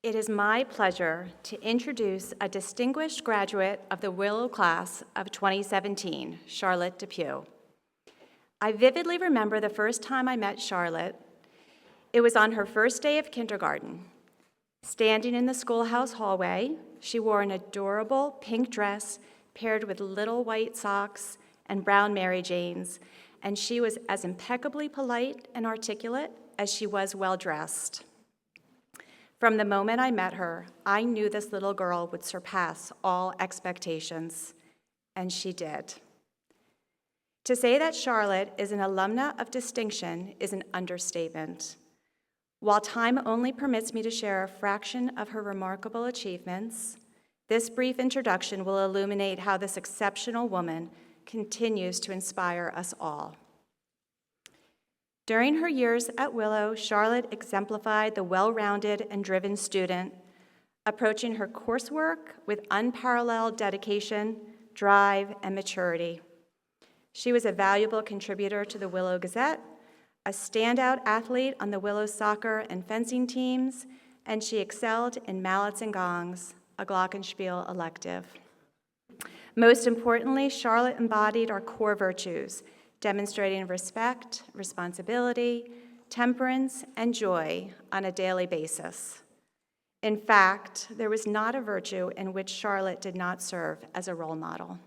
It is my pleasure to introduce a distinguished graduate of the Willow class of 2017, Charlotte Depew. I vividly remember the first time I met Charlotte. It was on her first day of kindergarten. Standing in the schoolhouse hallway, she wore an adorable pink dress paired with little white socks and brown Mary Janes, and she was as impeccably polite and articulate as she was well-dressed. From the moment I met her, I knew this little girl would surpass all expectations, and she did. To say that Charlotte is an alumna of distinction is an understatement. While time only permits me to share a fraction of her remarkable achievements, this brief introduction will illuminate how this exceptional woman continues to inspire us all. During her years at Willow, Charlotte exemplified the well-rounded and driven student, approaching her coursework with unparalleled dedication, drive, and maturity. She was a valuable contributor to the Willow Gazette, a standout athlete on the Willow soccer and fencing teams, and she excelled in mallets and gongs, a glockenspiel elective. Most importantly, Charlotte embodied our core virtues, demonstrating respect, responsibility, temperance, and joy on a daily basis. In fact, there was not a virtue in which Charlotte did not serve as a role model.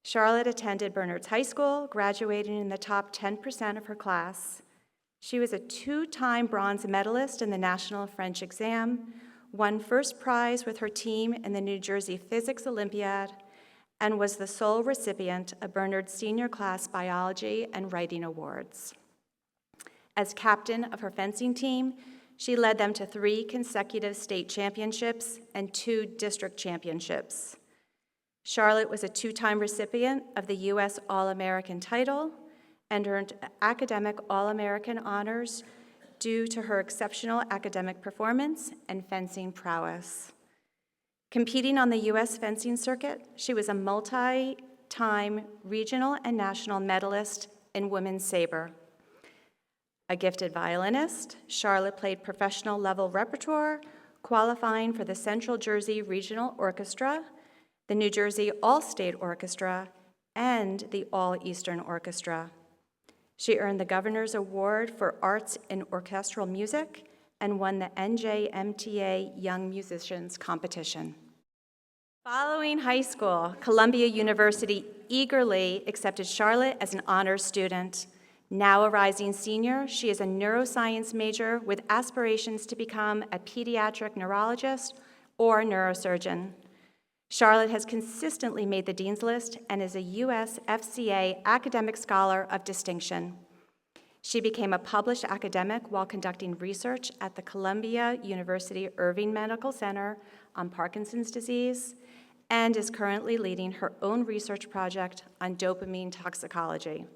Charlotte attended Bernards High School, graduating in the top 10% of her class. She was a two-time bronze medalist in the National French exam, won first prize with her team in the New Jersey Physics Olympiad, and was the sole recipient of Bernard's Senior Class Biology and Writing Awards. As captain of her fencing team, she led them to 3 consecutive state championships and 2 district championships. Charlotte was a 2-time recipient of the U.S. All-American title and earned academic All-American honors due to her exceptional academic performance and fencing prowess. Competing on the U.S. fencing circuit, she was a multi-time regional and national medalist in women's saber. A gifted violinist, Charlotte played professional level repertoire, qualifying for the Central Jersey Regional Orchestra, the New Jersey All-State Orchestra, and the All-Eastern Orchestra. She earned the Governor's Award for Arts in Orchestral Music and won the NJMTA Young Musicians Competition. Following high school, Columbia University eagerly accepted Charlotte as an honors student. Now a rising senior, she is a neuroscience major with aspirations to become a pediatric neurologist or neurosurgeon. Charlotte has consistently made the Dean's List and is a US FCA Academic Scholar of Distinction. She became a published academic while conducting research at the Columbia University Irving Medical Center on Parkinson's disease and is currently leading her own research project on dopamine toxicology.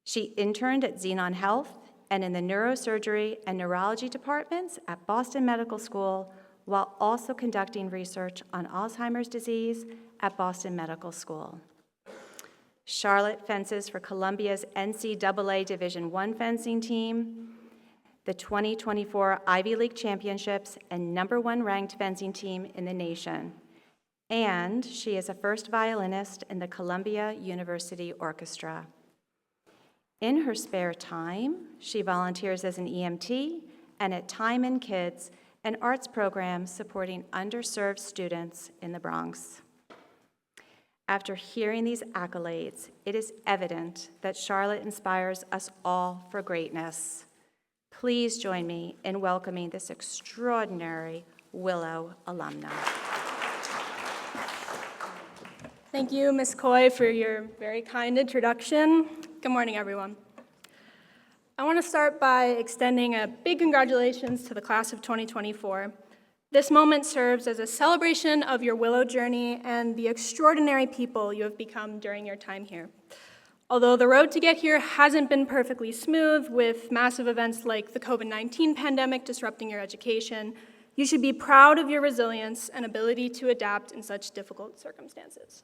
She interned at Xenon Health and in the neurosurgery and neurology departments at Boston Medical School, while also conducting research on Alzheimer's disease at Boston Medical School. Charlotte fences for Columbia's NCAA Division I fencing team, the 2024 Ivy League Championships, and #1 ranked fencing team in the nation. And she is a first violinist in the Columbia University Orchestra. In her spare time, she volunteers as an EMT and at Time and Kids, an arts program supporting underserved students in the Bronx. After hearing these accolades, it is evident that Charlotte inspires us all for greatness. Please join me in welcoming this extraordinary Willow alumna. Thank you, Ms. Coy, for your very kind introduction. Good morning, everyone. I want to start by extending a big congratulations to the class of 2024. This moment serves as a celebration of your Willow journey and the extraordinary people you have become during your time here. Although the road to get here hasn't been perfectly smooth, with massive events like the COVID-19 pandemic disrupting your education, you should be proud of your resilience and ability to adapt in such difficult circumstances.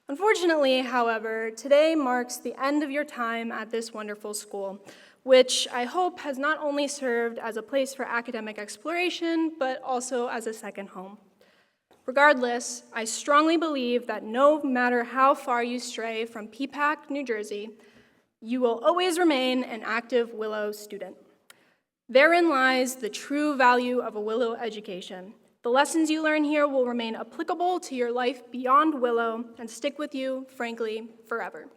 Unfortunately, however, today marks the end of your time at this wonderful school, which I hope has not only served as a place for academic exploration, but also as a second home. Regardless, I strongly believe that no matter how far you stray from Peapack, New Jersey, you will always remain an active Willow student. Therein lies the true value of a Willow education. The lessons you learn here will remain applicable to your life beyond Willow and stick with you, frankly, forever.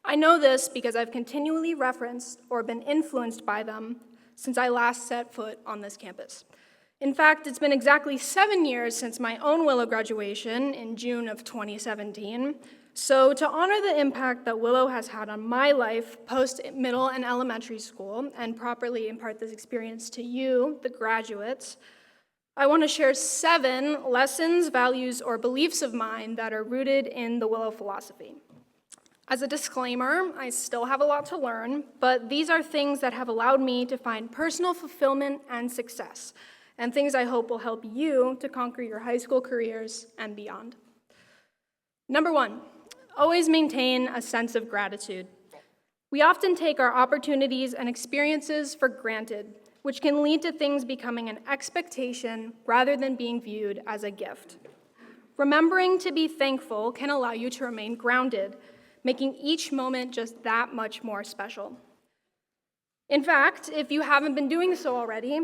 I know this because I've continually referenced or been influenced by them since I last set foot on this campus. In fact, it's been exactly 7 years since my own Willow graduation in June of 2017. So to honor the impact that Willow has had on my life post-middle and elementary school and properly impart this experience to you, the graduates, I want to share 7 lessons, values, or beliefs of mine that are rooted in the Willow philosophy. As a disclaimer, I still have a lot to learn, but these are things that have allowed me to find personal fulfillment and success, and things I hope will help you to conquer your high school careers and beyond. Number 1, always maintain a sense of gratitude. We often take our opportunities and experiences for granted, which can lead to things becoming an expectation rather than being viewed as a gift. Remembering to be thankful can allow you to remain grounded, making each moment just that much more special. In fact, if you haven't been doing so already,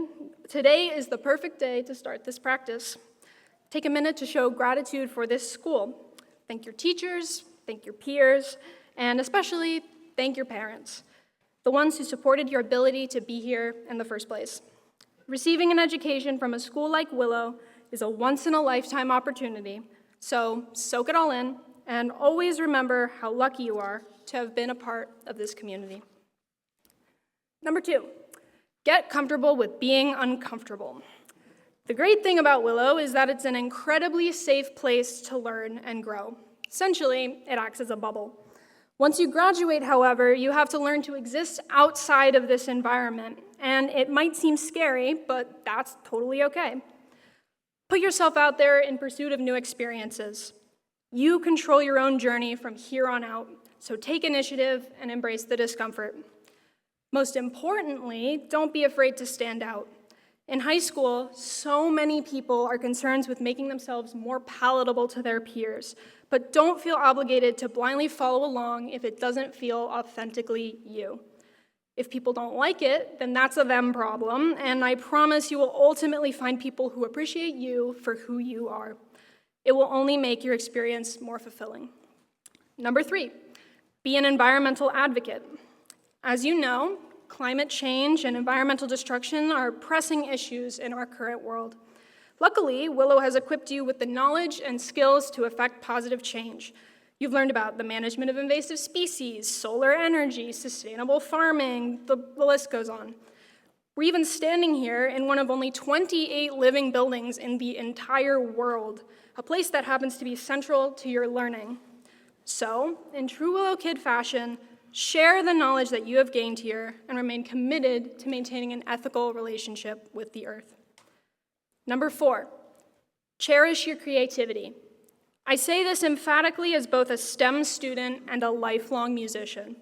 today is the perfect day to start this practice. Take a minute to show gratitude for this school. Thank your teachers, thank your peers, and especially thank your parents, the ones who supported your ability to be here in the first place. Receiving an education from a school like Willow is a once-in-a-lifetime opportunity, so soak it all in, and always remember how lucky you are to have been a part of this community. Number 2, get comfortable with being uncomfortable. The great thing about Willow is that it's an incredibly safe place to learn and grow. Essentially, it acts as a bubble. Once you graduate, however, you have to learn to exist outside of this environment, and it might seem scary, but that's totally okay. Put yourself out there in pursuit of new experiences. You control your own journey from here on out, so take initiative and embrace the discomfort. Most importantly, don't be afraid to stand out. In high school, so many people are concerned with making themselves more palatable to their peers, but don't feel obligated to blindly follow along if it doesn't feel authentically you. If people don't like it, then that's a them problem, and I promise you will ultimately find people who appreciate you for who you are. It will only make your experience more fulfilling. Number 3, be an environmental advocate. As you know, climate change and environmental destruction are pressing issues in our current world. Luckily, Willow has equipped you with the knowledge and skills to effect positive change. You've learned about the management of invasive species, solar energy, sustainable farming, the list goes on. We're even standing here in one of only 28 living buildings in the entire world, a place that happens to be central to your learning. So, in true Willow Kid fashion, share the knowledge that you have gained here and remain committed to maintaining an ethical relationship with the earth. Number 4, cherish your creativity. I say this emphatically as both a STEM student and a lifelong musician.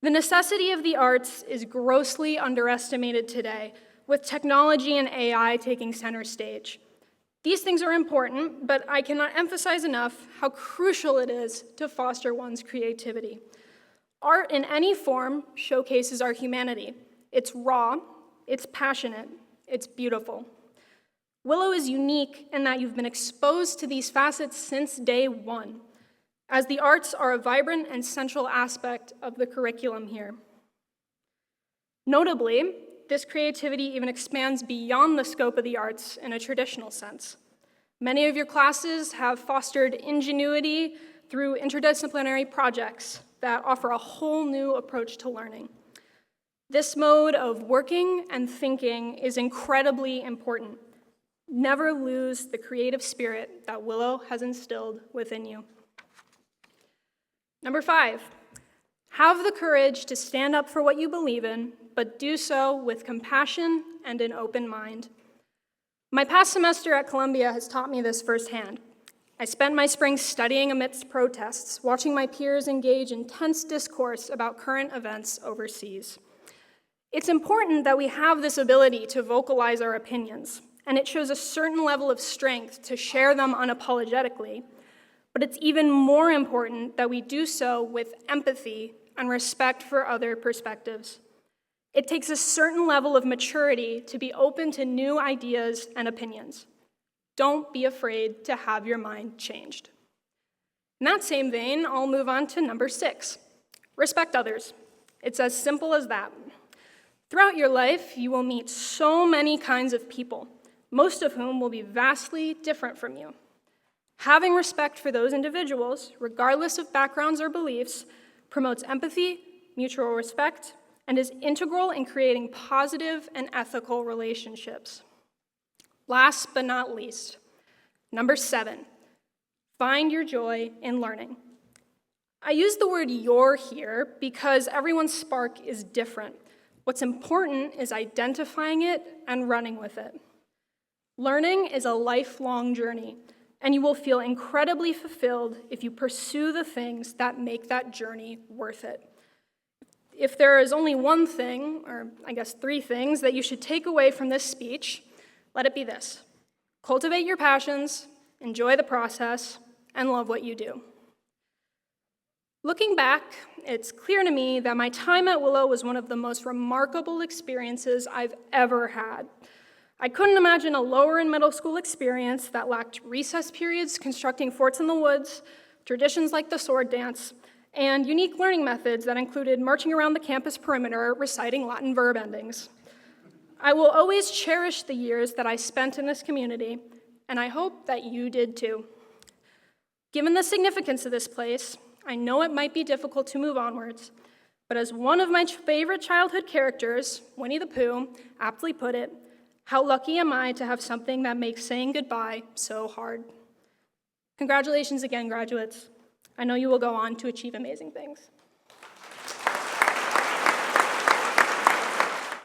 The necessity of the arts is grossly underestimated today, with technology and AI taking center stage. These things are important, but I cannot emphasize enough how crucial it is to foster one's creativity. Art in any form showcases our humanity. It's raw, it's passionate, it's beautiful. Willow is unique in that you've been exposed to these facets since day one, as the arts are a vibrant and central aspect of the curriculum here. Notably, this creativity even expands beyond the scope of the arts in a traditional sense. Many of your classes have fostered ingenuity through interdisciplinary projects that offer a whole new approach to learning. This mode of working and thinking is incredibly important. Never lose the creative spirit that Willow has instilled within you. Number 5, have the courage to stand up for what you believe in, but do so with compassion and an open mind. My past semester at Columbia has taught me this firsthand. I spent my spring studying amidst protests, watching my peers engage in tense discourse about current events overseas. It's important that we have this ability to vocalize our opinions, and it shows a certain level of strength to share them unapologetically, but it's even more important that we do so with empathy and respect for other perspectives. It takes a certain level of maturity to be open to new ideas and opinions. Don't be afraid to have your mind changed. In that same vein, I'll move on to number 6, respect others. It's as simple as that. Throughout your life, you will meet so many kinds of people, most of whom will be vastly different from you. Having respect for those individuals, regardless of backgrounds or beliefs, promotes empathy, mutual respect, and is integral in creating positive and ethical relationships. Last but not least, number 7, find your joy in learning. I use the word "your" here because everyone's spark is different. What's important is identifying it and running with it. Learning is a lifelong journey, and you will feel incredibly fulfilled if you pursue the things that make that journey worth it. If there is only one thing, or I guess 3 things, that you should take away from this speech, let it be this: cultivate your passions, enjoy the process, and love what you do. Looking back, it's clear to me that my time at Willow was one of the most remarkable experiences I've ever had. I couldn't imagine a lower and middle school experience that lacked recess periods constructing forts in the woods, traditions like the sword dance, and unique learning methods that included marching around the campus perimeter reciting Latin verb endings. I will always cherish the years that I spent in this community, and I hope that you did too. Given the significance of this place, I know it might be difficult to move onwards, but as one of my favorite childhood characters, Winnie the Pooh, aptly put it, how lucky am I to have something that makes saying goodbye so hard. Congratulations again, graduates. I know you will go on to achieve amazing things.